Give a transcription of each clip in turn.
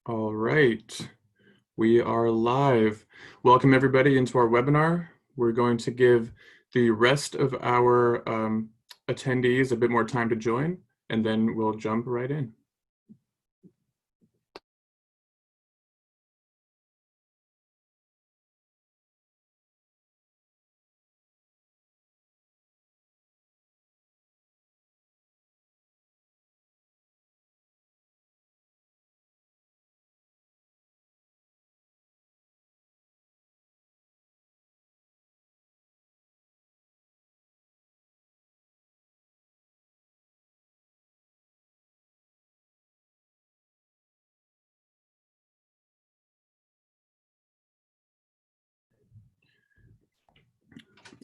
All right, we are live. Welcome everybody into our webinar. We're going to give the rest of our attendees a bit more time to join, and then we'll jump right in.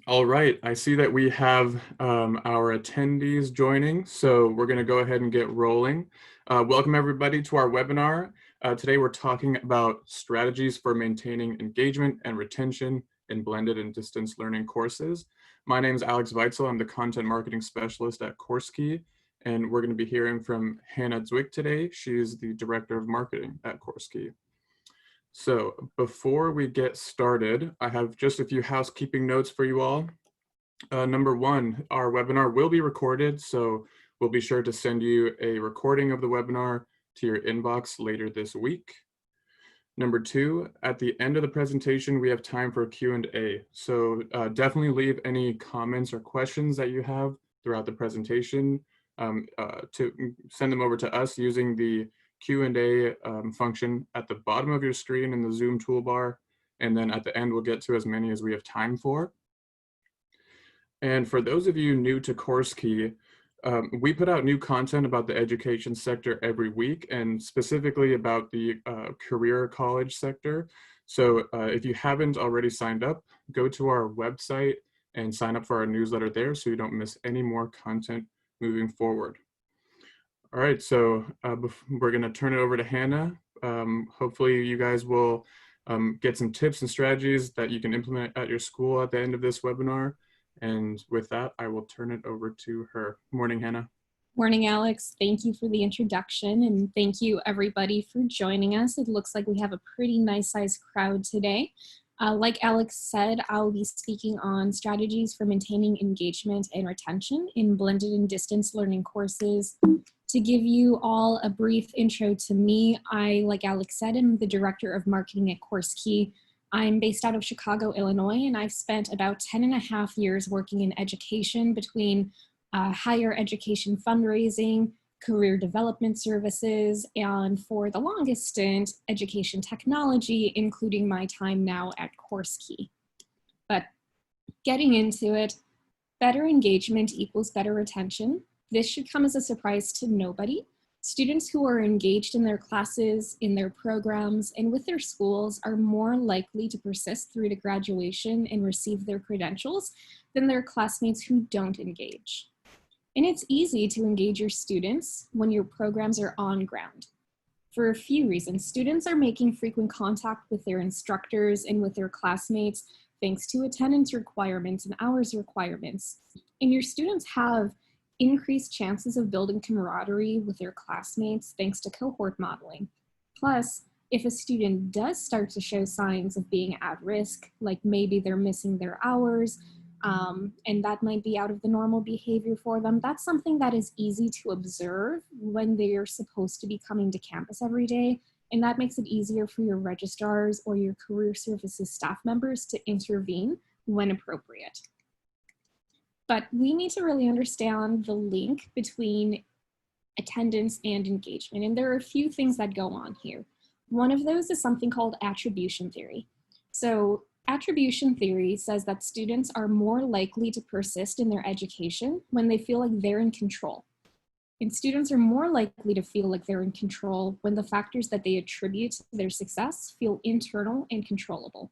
All right, I see that we have our attendees joining, so we're going to go ahead and get rolling. Welcome everybody to our webinar. Today we're talking about strategies for maintaining engagement and retention in blended and distance learning courses. My name is Alex Weitzel. I'm the content marketing specialist at CourseKey, and we're going to be hearing from Hannah Zwick today. She's the director of marketing at CourseKey. So before we get started, I have just a few housekeeping notes for you all. Number one, our webinar will be recorded, so we'll be sure to send you a recording of the webinar to your inbox later this week. Number two, at the end of the presentation, we have time for Q&A. So definitely leave any comments or questions that you have throughout the presentation to send them over to us using the Q&A function at the bottom of your screen in the Zoom toolbar. And then at the end, we'll get to as many as we have time for. And for those of you new to CourseKey, we put out new content about the education sector every week, and specifically about the career college sector. So if you haven't already signed up, go to our website and sign up for our newsletter there so you don't miss any more content moving forward. All right, so we're going to turn it over to Hannah. Hopefully you guys will get some tips and strategies that you can implement at your school at the end of this webinar. And with that, I will turn it over to her. Morning, Hannah. Morning, Alex. Thank you for the introduction, and thank you everybody for joining us. It looks like we have a pretty nice sized crowd today. Like Alex said, I'll be speaking on strategies for maintaining engagement and retention in blended and distance learning courses. To give you all a brief intro to me, I, like Alex said, am the director of marketing at CourseKey. I'm based out of Chicago, Illinois, and I've spent about 10.5 years working in education between higher education fundraising, career development services, and for the longest stint, education technology, including my time now at CourseKey. But getting into it, better engagement equals better retention. This should come as a surprise to nobody. Students who are engaged in their classes, in their programs, and with their schools are more likely to persist through to graduation and receive their credentials than their classmates who don't engage. And it's easy to engage your students when your programs are on ground. For a few reasons, students are making frequent contact with their instructors and with their classmates thanks to attendance requirements and hours requirements. And your students have increased chances of building camaraderie with their classmates thanks to cohort modeling. Plus, if a student does start to show signs of being at risk, like maybe they're missing their hours, and that might be out of the normal behavior for them, that's something that is easy to observe when they're supposed to be coming to campus every day. And that makes it easier for your registrars or your career services staff members to intervene when appropriate. But we need to really understand the link between attendance and engagement. And there are a few things that go on here. One of those is something called attribution theory. So attribution theory says that students are more likely to persist in their education when they feel like they're in control. And students are more likely to feel like they're in control when the factors that they attribute to their success feel internal and controllable.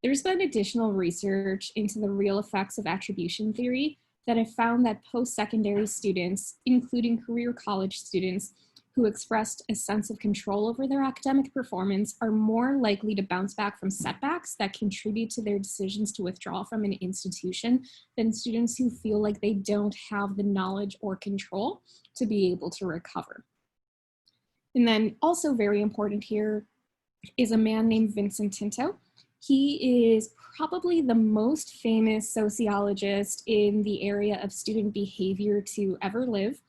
There's been additional research into the real effects of attribution theory that have found that post-secondary students, including career college students who expressed a sense of control over their academic performance, are more likely to bounce back from setbacks that contribute to their decisions to withdraw from an institution than students who feel like they don't have the knowledge or control to be able to recover. And then also very important here is a man named Vincent Tinto. He is probably the most famous sociologist in the area of student behavior to ever live.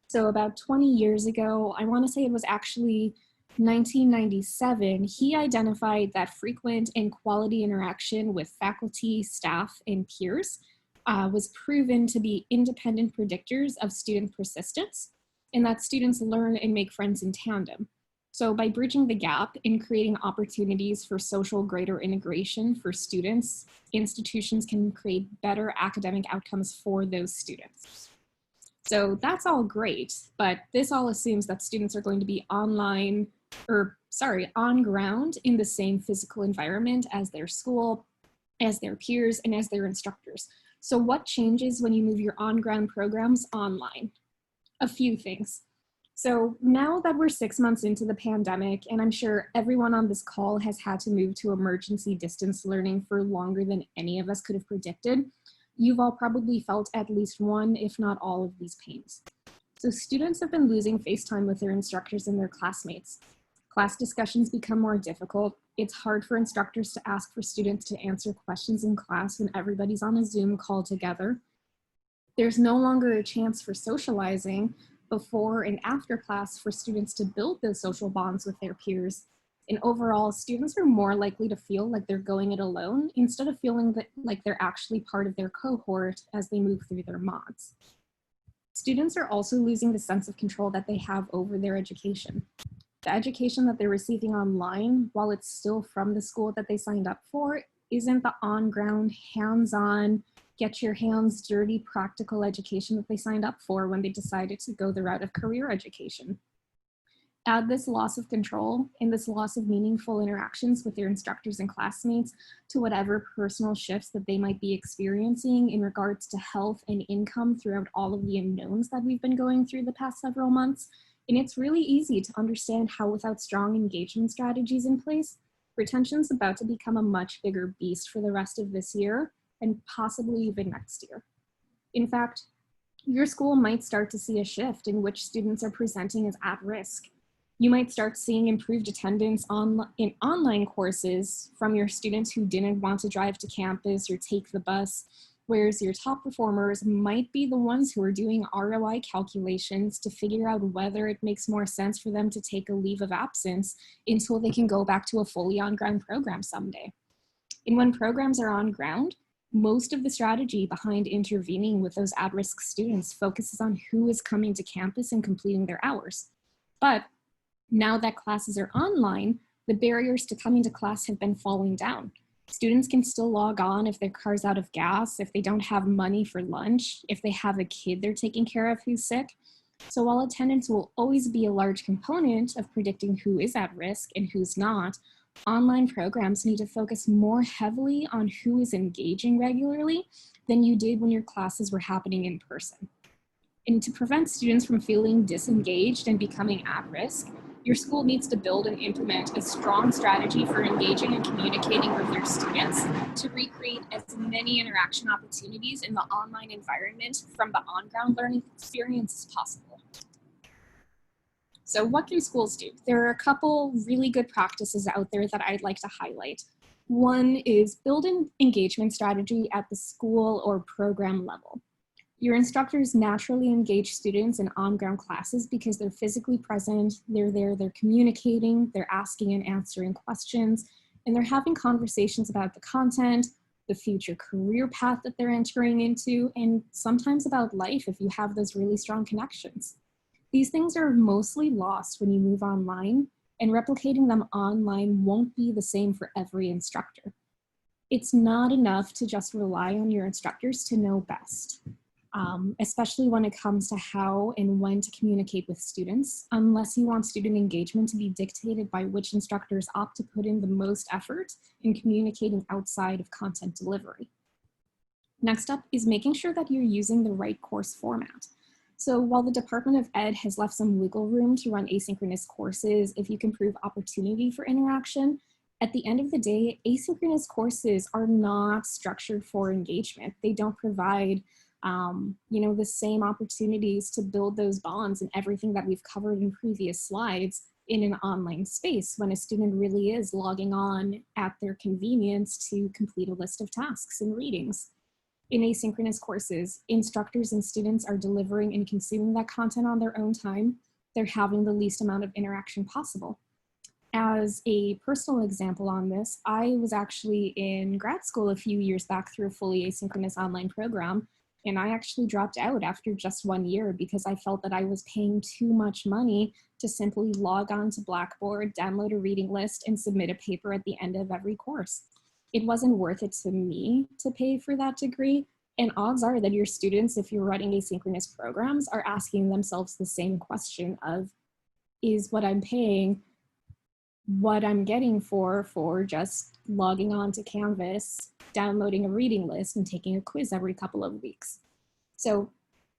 So about 20 years ago, I want to say it was actually 1997, he identified that frequent and quality interaction with faculty, staff, and peers was proven to be independent predictors of student persistence, and that students learn and make friends in tandem. So by bridging the gap in creating opportunities for social greater integration for students, institutions can create better academic outcomes for those students. So that's all great, but this all assumes that students are going to be on ground in the same physical environment as their school, as their peers, and as their instructors. So what changes when you move your on-ground programs online? A few things. So now that we're 6 months into the pandemic, and I'm sure everyone on this call has had to move to emergency distance learning for longer than any of us could have predicted, you've all probably felt at least one, if not all, of these pains. So students have been losing face time with their instructors and their classmates. Class discussions become more difficult. It's hard for instructors to ask for students to answer questions in class when everybody's on a Zoom call together. There's no longer a chance for socializing before and after class for students to build those social bonds with their peers. And overall, students are more likely to feel like they're going it alone instead of feeling like they're actually part of their cohort as they move through their mods. Students are also losing the sense of control that they have over their education. The education that they're receiving online, while it's still from the school that they signed up for, isn't the on-ground, hands-on, get your hands dirty, practical education that they signed up for when they decided to go the route of career education. Add this loss of control and this loss of meaningful interactions with their instructors and classmates to whatever personal shifts that they might be experiencing in regards to health and income throughout all of the unknowns that we've been going through the past several months. And it's really easy to understand how without strong engagement strategies in place, retention's about to become a much bigger beast for the rest of this year and possibly even next year. In fact, your school might start to see a shift in which students are presenting as at risk. You might start seeing improved attendance in online courses from your students who didn't want to drive to campus or take the bus, whereas your top performers might be the ones who are doing ROI calculations to figure out whether it makes more sense for them to take a leave of absence until they can go back to a fully on-ground program someday. And when programs are on ground, most of the strategy behind intervening with those at-risk students focuses on who is coming to campus and completing their hours. But now that classes are online, the barriers to coming to class have been falling down. Students can still log on if their car's out of gas, if they don't have money for lunch, if they have a kid they're taking care of who's sick. So while attendance will always be a large component of predicting who is at risk and who's not, online programs need to focus more heavily on who is engaging regularly than you did when your classes were happening in person. And to prevent students from feeling disengaged and becoming at risk, your school needs to build and implement a strong strategy for engaging and communicating with their students to recreate as many interaction opportunities in the online environment from the on-ground learning experience as possible. So what can schools do? There are a couple really good practices out there that I'd like to highlight. One is build an engagement strategy at the school or program level. Your instructors naturally engage students in on-ground classes because they're physically present, they're there, they're communicating, they're asking and answering questions, and they're having conversations about the content, the future career path that they're entering into, and sometimes about life if you have those really strong connections. These things are mostly lost when you move online, and replicating them online won't be the same for every instructor. It's not enough to just rely on your instructors to know best. Especially when it comes to how and when to communicate with students, unless you want student engagement to be dictated by which instructors opt to put in the most effort in communicating outside of content delivery. Next up is making sure that you're using the right course format. So while the Department of Ed has left some wiggle room to run asynchronous courses if you can prove opportunity for interaction, at the end of the day, asynchronous courses are not structured for engagement. They don't provide the same opportunities to build those bonds and everything that we've covered in previous slides in an online space when a student really is logging on at their convenience to complete a list of tasks and readings. In asynchronous courses, instructors and students are delivering and consuming that content on their own time. They're having the least amount of interaction possible. As a personal example on this, I was actually in grad school a few years back through a fully asynchronous online program, and I actually dropped out after just 1 year because I felt that I was paying too much money to simply log on to Blackboard, download a reading list, and submit a paper at the end of every course. It wasn't worth it to me to pay for that degree, and odds are that your students, if you're running asynchronous programs, are asking themselves the same question of, is what I'm paying what I'm getting for just logging on to Canvas, downloading a reading list, and taking a quiz every couple of weeks? So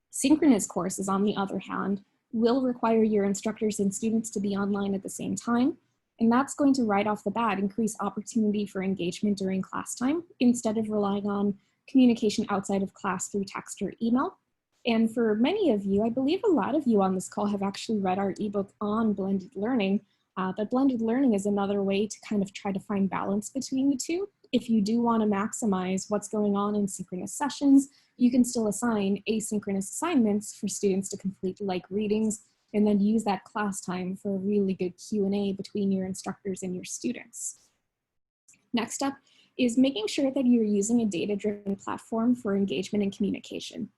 synchronous courses, on the other hand, will require your instructors and students to be online at the same time. And that's going to right off the bat increase opportunity for engagement during class time instead of relying on communication outside of class through text or email. And for many of you, I believe a lot of you on this call have actually read our ebook on blended learning. But blended learning is another way to kind of try to find balance between the two. If you do want to maximize what's going on in synchronous sessions, you can still assign asynchronous assignments for students to complete, like readings, and then use that class time for a really good Q&A between your instructors and your students. Next up is making sure that you're using a data-driven platform for engagement and communication.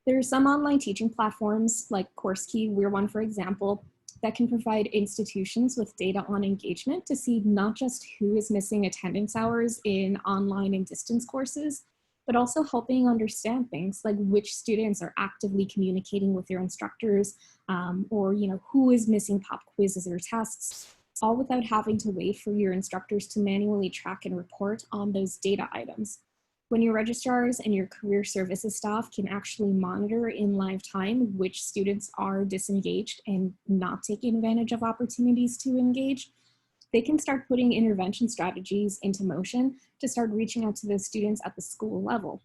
There are some online teaching platforms like CourseKey, we're one for example, that can provide institutions with data on engagement to see not just who is missing attendance hours in online and distance courses, but also helping understand things like which students are actively communicating with their instructors, or who is missing pop quizzes or tests, all without having to wait for your instructors to manually track and report on those data items. When your registrars and your career services staff can actually monitor in live time which students are disengaged and not taking advantage of opportunities to engage, they can start putting intervention strategies into motion to start reaching out to those students at the school level.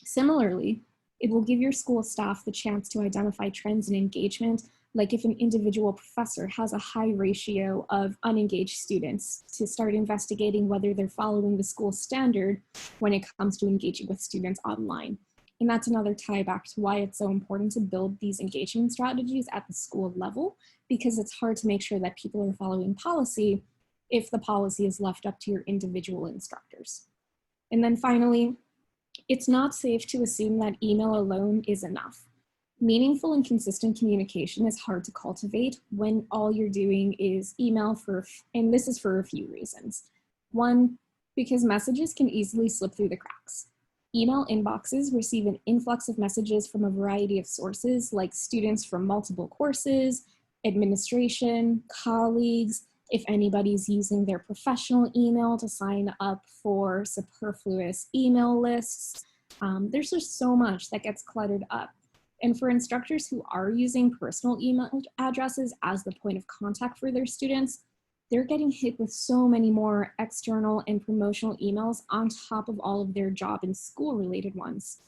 Similarly, it will give your school staff the chance to identify trends in engagement, like if an individual professor has a high ratio of unengaged students, to start investigating whether they're following the school standard when it comes to engaging with students online. And that's another tie back to why it's so important to build these engagement strategies at the school level, because it's hard to make sure that people are following policy if the policy is left up to your individual instructors. And then finally, it's not safe to assume that email alone is enough. Meaningful and consistent communication is hard to cultivate when all you're doing is email and this is for a few reasons. One, because messages can easily slip through the cracks. Email inboxes receive an influx of messages from a variety of sources, like students from multiple courses, administration, colleagues, if anybody's using their professional email to sign up for superfluous email lists. There's just so much that gets cluttered up. And for instructors who are using personal email addresses as the point of contact for their students, they're getting hit with so many more external and promotional emails on top of all of their job and school related ones.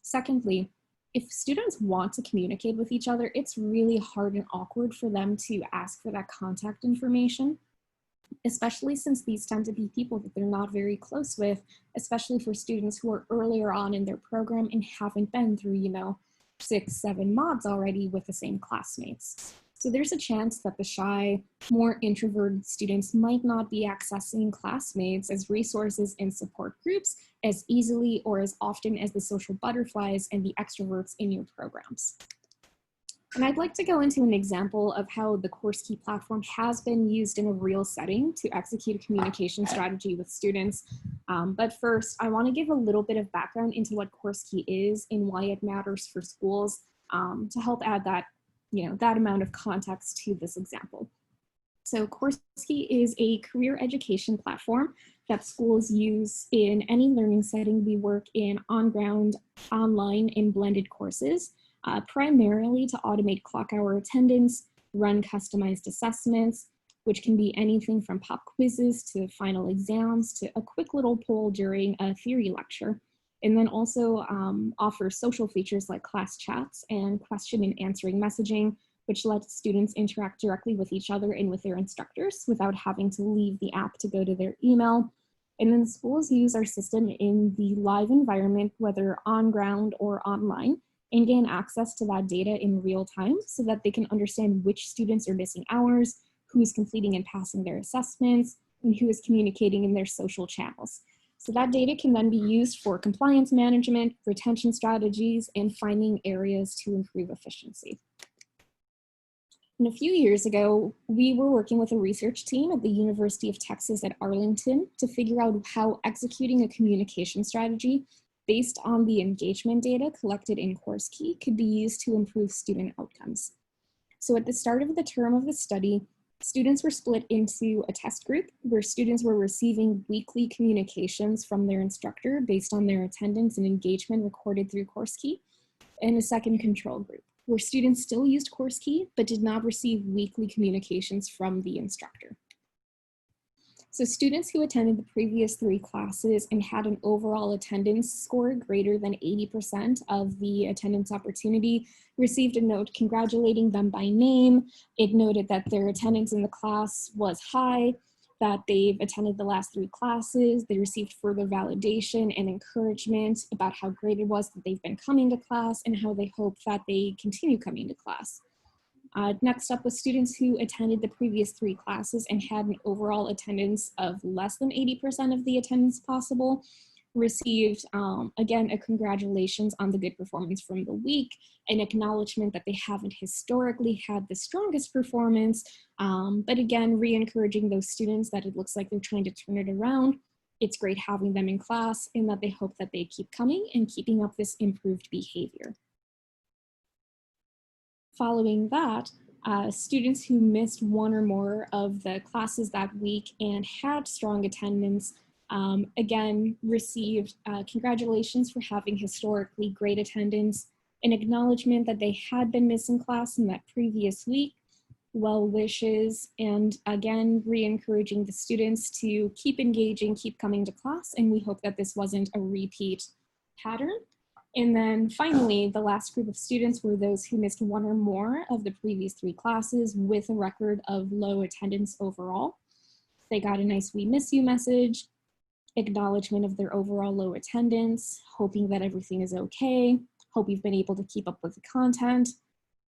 Secondly, if students want to communicate with each other, it's really hard and awkward for them to ask for that contact information, especially since these tend to be people that they're not very close with, especially for students who are earlier on in their program and haven't been through, 6, 7 mods already with the same classmates. So there's a chance that the shy, more introverted students might not be accessing classmates as resources and support groups as easily or as often as the social butterflies and the extroverts in your programs. And I'd like to go into an example of how the CourseKey platform has been used in a real setting to execute a communication strategy with students. But first, I want to give a little bit of background into what CourseKey is and why it matters for schools to help add that, that amount of context to this example. So CourseKey is a career education platform that schools use in any learning setting. We work in on-ground, online, and blended courses. Primarily to automate clock hour attendance, run customized assessments, which can be anything from pop quizzes to final exams to a quick little poll during a theory lecture, and then also offer social features like class chats and question and answering messaging which lets students interact directly with each other and with their instructors without having to leave the app to go to their email. And then schools use our system in the live environment, whether on ground or online, and gain access to that data in real time so that they can understand which students are missing hours, who is completing and passing their assessments, and who is communicating in their social channels. So that data can then be used for compliance management, retention strategies, and finding areas to improve efficiency. And a few years ago, we were working with a research team at the University of Texas at Arlington to figure out how executing a communication strategy based on the engagement data collected in CourseKey could be used to improve student outcomes. So at the start of the term of the study, students were split into a test group where students were receiving weekly communications from their instructor based on their attendance and engagement recorded through CourseKey, and a second control group where students still used CourseKey but did not receive weekly communications from the instructor. So students who attended the previous 3 classes and had an overall attendance score greater than 80% of the attendance opportunity received a note congratulating them by name. It noted that their attendance in the class was high, that they've attended the last 3 classes. They received further validation and encouragement about how great it was that they've been coming to class and how they hope that they continue coming to class. Next up was students who attended the previous 3 classes and had an overall attendance of less than 80% of the attendance possible, received, again, a congratulations on the good performance from the week, an acknowledgement that they haven't historically had the strongest performance, but again, re-encouraging those students that it looks like they're trying to turn it around. It's great having them in class and that they hope that they keep coming and keeping up this improved behavior. Following that, students who missed 1 or more of the classes that week and had strong attendance, again, received congratulations for having historically great attendance, an acknowledgement that they had been missing class in that previous week, well wishes, and again, re-encouraging the students to keep engaging, keep coming to class, and we hope that this wasn't a repeat pattern. And then finally, the last group of students were those who missed 1 or more of the previous 3 classes with a record of low attendance overall. They got a nice "we miss you" message, acknowledgement of their overall low attendance, hoping that everything is okay, hope you've been able to keep up with the content.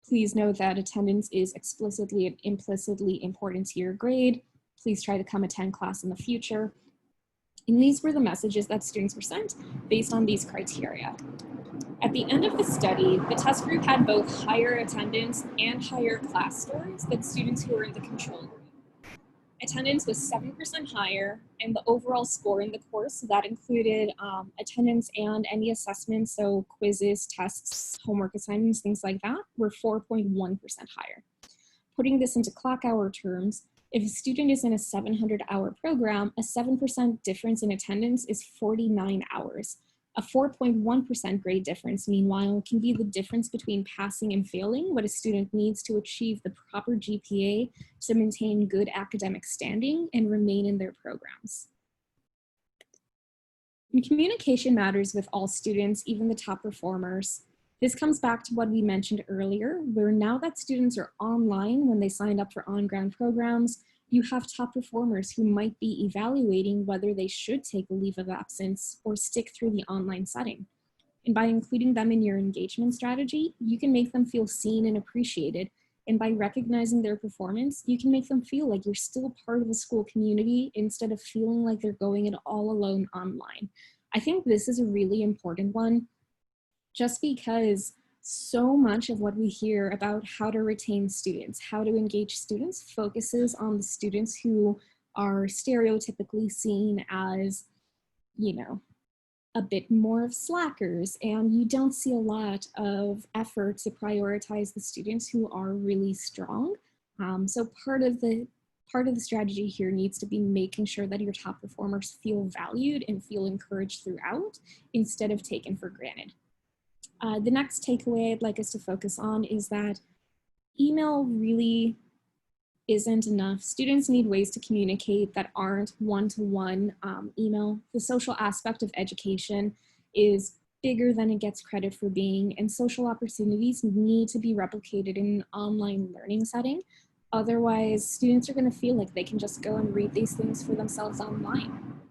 Please note that attendance is explicitly and implicitly important to your grade. Please try to come attend class in the future. And these were the messages that students were sent based on these criteria. At the end of the study, the test group had both higher attendance and higher class scores than students who were in the control group. Attendance was 7% higher, and the overall score in the course that included attendance and any assessments, so quizzes, tests, homework assignments, things like that, were 4.1% higher. Putting this into clock hour terms, if a student is in a 700-hour program, a 7% difference in attendance is 49 hours. A 4.1% grade difference, meanwhile, can be the difference between passing and failing what a student needs to achieve the proper GPA to maintain good academic standing and remain in their programs. And communication matters with all students, even the top performers. This comes back to what we mentioned earlier, where now that students are online when they signed up for on-ground programs, you have top performers who might be evaluating whether they should take a leave of absence or stick through the online setting. And by including them in your engagement strategy, you can make them feel seen and appreciated. And by recognizing their performance, you can make them feel like you're still part of a school community instead of feeling like they're going it all alone online. I think this is a really important one, just because so much of what we hear about how to retain students, how to engage students, focuses on the students who are stereotypically seen as, you know, a bit more of slackers, and you don't see a lot of effort to prioritize the students who are really strong. So part of the strategy here needs to be making sure that your top performers feel valued and feel encouraged throughout instead of taken for granted. The next takeaway I'd like us to focus on is that email really isn't enough. Students need ways to communicate that aren't one-to-one email. The social aspect of education is bigger than it gets credit for being, and social opportunities need to be replicated in an online learning setting. Otherwise, students are going to feel like they can just go and read these things for themselves online.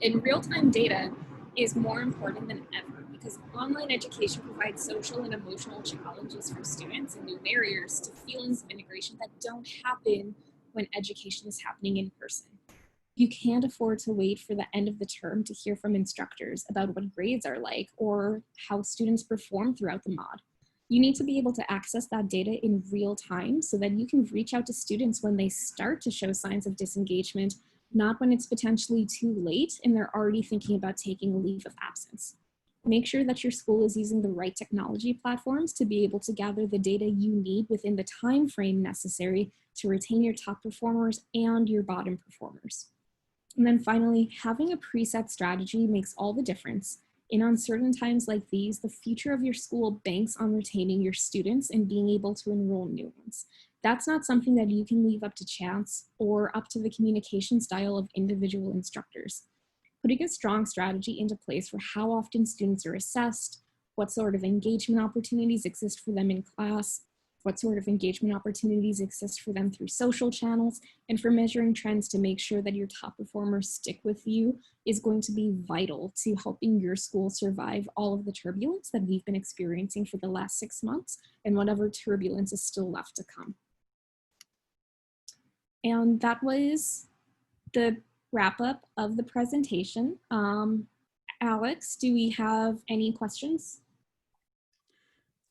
And real-time data is more important than ever because online education provides social and emotional challenges for students and new barriers to feelings of integration that don't happen when education is happening in person. You can't afford to wait for the end of the term to hear from instructors about what grades are like or how students perform throughout the mod. You need to be able to access that data in real time so that you can reach out to students when they start to show signs of disengagement, not when it's potentially too late and they're already thinking about taking a leave of absence. Make sure that your school is using the right technology platforms to be able to gather the data you need within the time frame necessary to retain your top performers and your bottom performers. And then finally, having a preset strategy makes all the difference. In uncertain times like these, the future of your school banks on retaining your students and being able to enroll new ones. That's not something that you can leave up to chance or up to the communication style of individual instructors. Putting a strong strategy into place for how often students are assessed, what sort of engagement opportunities exist for them in class, what sort of engagement opportunities exist for them through social channels, and for measuring trends to make sure that your top performers stick with you is going to be vital to helping your school survive all of the turbulence that we've been experiencing for the last 6 months and whatever turbulence is still left to come. And that was the wrap up of the presentation. Alex, do we have any questions?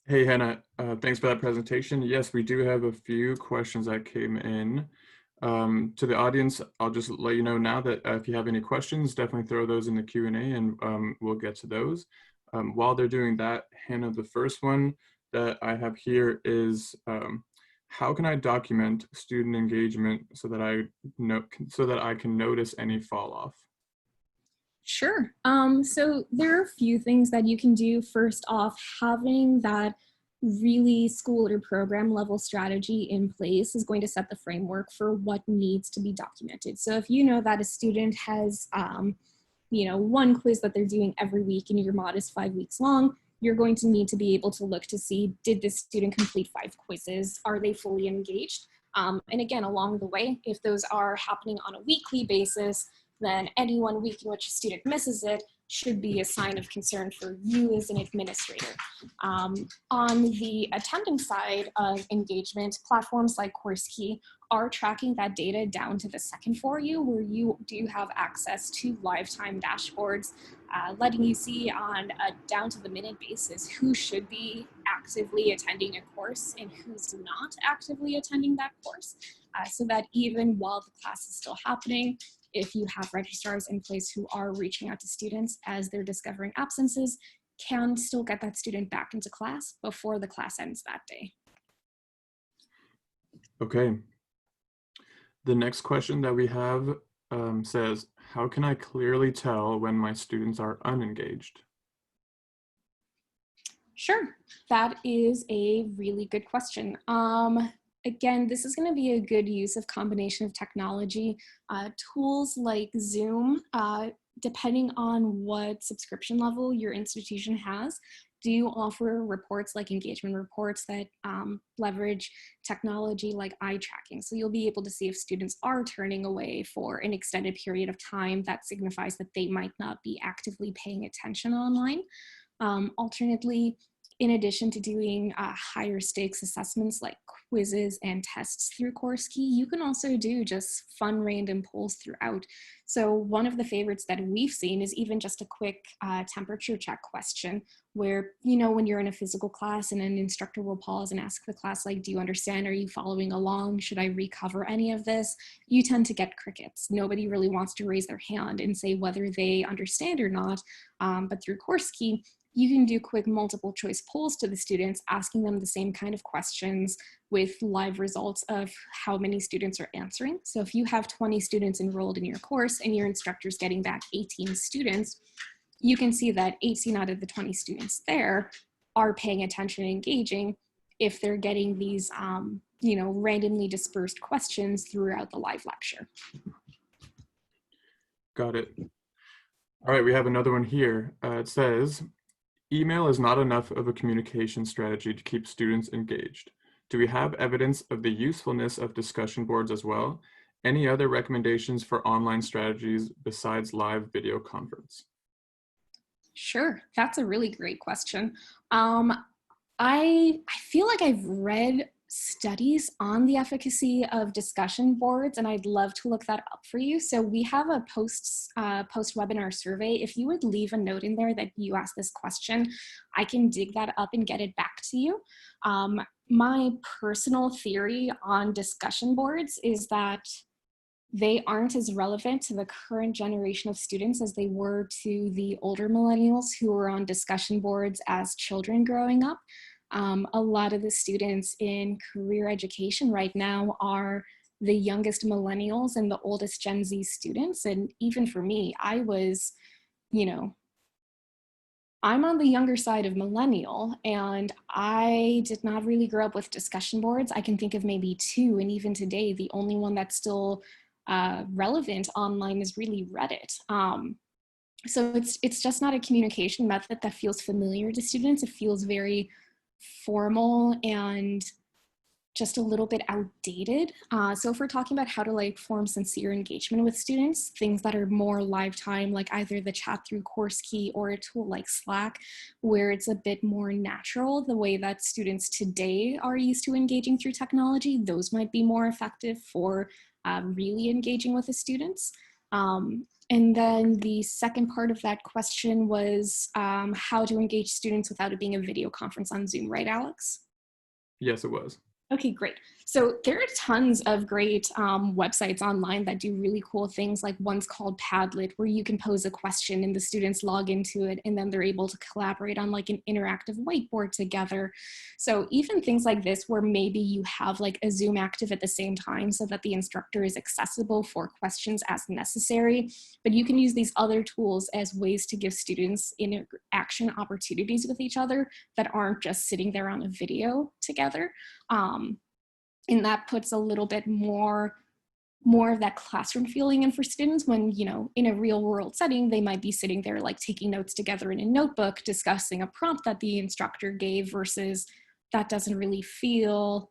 Hey, Hannah, thanks for that presentation. Yes, we do have a few questions that came in. To the audience, I'll just let you know now that if you have any questions, definitely throw those in the Q&A and we'll get to those. While they're doing that, Hannah, the first one that I have here is, how can I document student engagement so that I can notice any fall off? Sure. So there are a few things that you can do. First off, having that really school or program level strategy in place is going to set the framework for what needs to be documented. So if you know that a student has, one quiz that they're doing every week and your mod is 5 weeks long, you're going to need to be able to look to see, did this student complete 5 quizzes? Are they fully engaged? And again, along the way, if those are happening on a weekly basis, then any one week in which a student misses it should be a sign of concern for you as an administrator. On the attendance side of engagement, platforms like CourseKey are tracking that data down to the second for you, where you do have access to lifetime dashboards, letting you see on a down to the minute basis who should be actively attending a course and who's not actively attending that course, so that even while the class is still happening, if you have registrars in place who are reaching out to students as they're discovering absences, can still get that student back into class before the class ends that day. Okay. The next question that we have says, how can I clearly tell when my students are unengaged? Sure, that is a really good question. Again, this is going to be a good use of combination of technology. Tools like Zoom, depending on what subscription level your institution has, do offer reports like engagement reports that leverage technology like eye tracking. So you'll be able to see if students are turning away for an extended period of time. That signifies that they might not be actively paying attention online. Alternately, in addition to doing higher stakes assessments like quizzes and tests through CourseKey, you can also do just fun random polls throughout. So one of the favorites that we've seen is even just a quick temperature check question where, when you're in a physical class and an instructor will pause and ask the class, like, do you understand? Are you following along? Should I recover any of this? You tend to get crickets. Nobody really wants to raise their hand and say whether they understand or not. But through CourseKey, you can do quick multiple choice polls to the students, asking them the same kind of questions with live results of how many students are answering. So if you have 20 students enrolled in your course and your instructor's getting back 18 students, you can see that 18 out of the 20 students there are paying attention and engaging if they're getting these, randomly dispersed questions throughout the live lecture. Got it. All right, we have another one here. It says, Email is not enough of a communication strategy to keep students engaged. Do we have evidence of the usefulness of discussion boards as well? Any other recommendations for online strategies besides live video conference? Sure, that's a really great question. I feel like I've read studies on the efficacy of discussion boards, and I'd love to look that up for you. So we have a post webinar survey. If you would leave a note in there that you asked this question, I can dig that up and get it back to you. My personal theory on discussion boards is that they aren't as relevant to the current generation of students as they were to the older millennials who were on discussion boards as children growing up. A lot of the students in career education right now are the youngest millennials and the oldest Gen Z students. And even for me, I was, you know, I'm on the younger side of millennial, and I did not really grow up with discussion boards. I can think of maybe two, and even today, the only one that's still relevant online is really Reddit. So it's just not a communication method that feels familiar to students. It feels very formal and just a little bit outdated. So if we're talking about how to like form sincere engagement with students, things that are more live time, like either the chat through CourseKey or a tool like Slack, where it's a bit more natural, the way that students today are used to engaging through technology, those might be more effective for really engaging with the students. And then the second part of that question was how to engage students without it being a video conference on Zoom, right, Alex? Yes, it was. Okay, great. So there are tons of great websites online that do really cool things. Like one's called Padlet, where you can pose a question and the students log into it, and then they're able to collaborate on like an interactive whiteboard together. So even things like this, where maybe you have like a Zoom active at the same time so that the instructor is accessible for questions as necessary, but you can use these other tools as ways to give students interaction opportunities with each other that aren't just sitting there on a video together. And that puts a little bit more of that classroom feeling in for students when, you know, in a real world setting, they might be sitting there like taking notes together in a notebook, discussing a prompt that the instructor gave, versus that doesn't really feel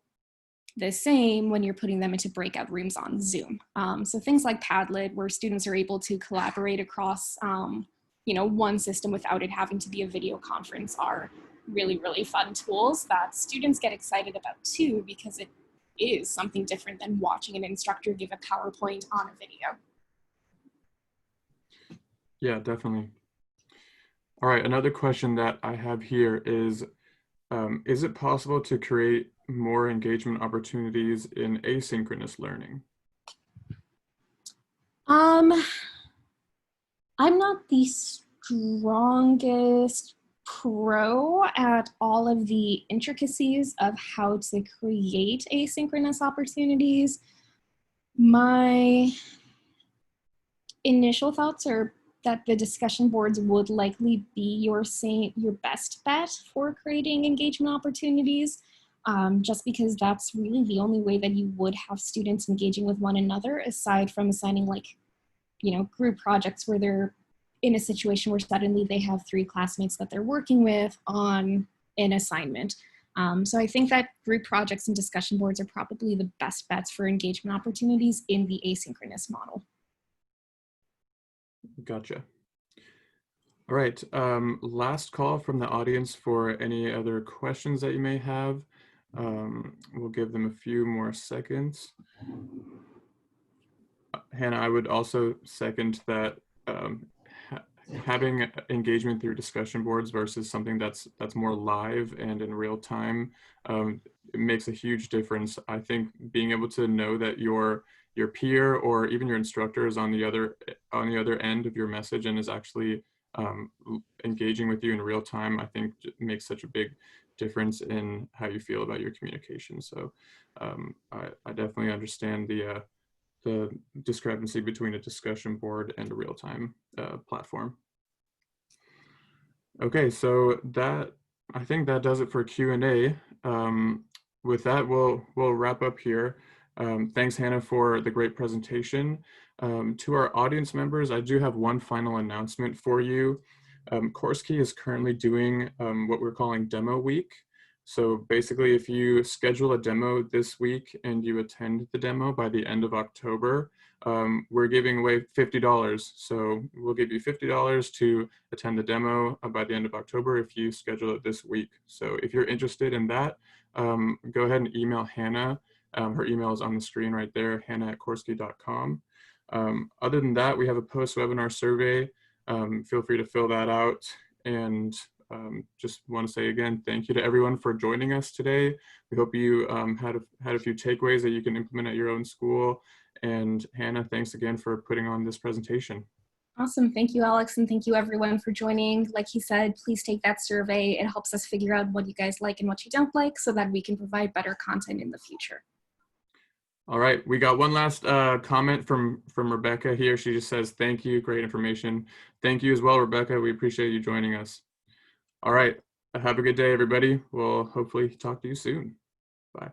the same when you're putting them into breakout rooms on Zoom. So things like Padlet, where students are able to collaborate across, you know, one system without it having to be a video conference, are really, really fun tools that students get excited about too, because it is something different than watching an instructor give a PowerPoint on a video. Yeah, definitely. All right, another question that I have here is it possible to create more engagement opportunities in asynchronous learning? I'm not the strongest pro at all of the intricacies of how to create asynchronous opportunities. My initial thoughts are that the discussion boards would likely be your best bet for creating engagement opportunities, just because that's really the only way that you would have students engaging with one another, aside from assigning like, you know, group projects where they're in a situation where suddenly they have 3 classmates that they're working with on an assignment. So I think that group projects and discussion boards are probably the best bets for engagement opportunities in the asynchronous model. Gotcha. All right, last call from the audience for any other questions that you may have. We'll give them a few more seconds. Hannah, I would also second that having engagement through discussion boards versus something that's more live and in real time, it makes a huge difference. I think being able to know that your peer or even your instructor is on the other end of your message and is actually engaging with you in real time, I think makes such a big difference in how you feel about your communication. So I definitely understand the discrepancy between a discussion board and a real-time platform. Okay, so I think that does it for Q&A. With that, we'll wrap up here. Thanks, Hannah, for the great presentation. To our audience members, I do have one final announcement for you. CourseKey is currently doing what we're calling Demo Week. So basically, if you schedule a demo this week and you attend the demo by the end of October, we're giving away $50. So we'll give you $50 to attend the demo by the end of October if you schedule it this week. So if you're interested in that, go ahead and email Hannah. Her email is on the screen right there, hannah@CourseKey.com. Other than that, we have a post-webinar survey. Feel free to fill that out. And just want to say again, thank you to everyone for joining us today. We hope you had a few takeaways that you can implement at your own school. And Hannah, thanks again for putting on this presentation. Awesome. Thank you, Alex, and thank you everyone for joining. Like he said, please take that survey. It helps us figure out what you guys like and what you don't like so that we can provide better content in the future. All right, we got one last comment from Rebecca here. She just says, thank you, great information. Thank you as well, Rebecca. We appreciate you joining us. All right, have a good day, everybody. We'll hopefully talk to you soon. Bye.